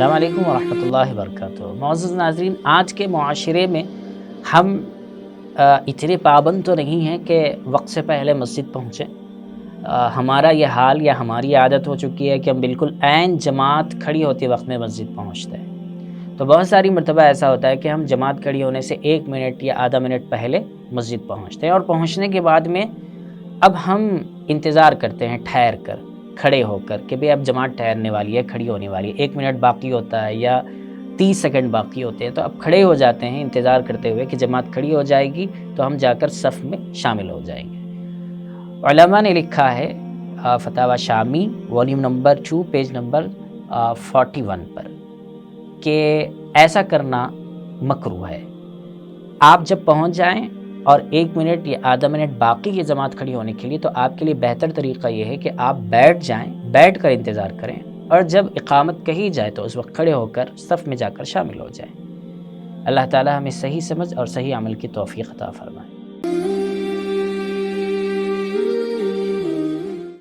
السلام علیکم ورحمۃ اللہ وبرکاتہ۔ معزز ناظرین، آج کے معاشرے میں ہم اتنے پابند تو نہیں ہیں کہ وقت سے پہلے مسجد پہنچیں۔ ہمارا یہ حال یا ہماری عادت ہو چکی ہے کہ ہم بالکل عین جماعت کھڑی ہوتے وقت میں مسجد پہنچتے ہیں۔ تو بہت ساری مرتبہ ایسا ہوتا ہے کہ ہم جماعت کھڑی ہونے سے 1 منٹ یا آدھا منٹ پہلے مسجد پہنچتے ہیں، اور پہنچنے کے بعد میں اب ہم انتظار کرتے ہیں ٹھہر کر، کھڑے ہو کر، کہ بھئی اب جماعت ٹھہرنے والی ہے، کھڑی ہونے والی ہے، 1 منٹ باقی ہوتا ہے یا 30 سیکنڈ باقی ہوتے ہیں، تو اب کھڑے ہو جاتے ہیں انتظار کرتے ہوئے کہ جماعت کھڑی ہو جائے گی تو ہم جا کر صف میں شامل ہو جائیں گے۔ علماء نے لکھا ہے فتاوی شامی والیوم نمبر 2 پیج نمبر 41 پر کہ ایسا کرنا مکروہ ہے۔ آپ جب پہنچ جائیں اور 1 منٹ یا آدھا منٹ باقی ہے جماعت کھڑی ہونے کے لیے، تو آپ کے لیے بہتر طریقہ یہ ہے کہ آپ بیٹھ جائیں، بیٹھ کر انتظار کریں، اور جب اقامت کہی جائے تو اس وقت کھڑے ہو کر صف میں جا کر شامل ہو جائیں۔ اللہ تعالی ہمیں صحیح سمجھ اور صحیح عمل کی توفیق عطا فرمائے۔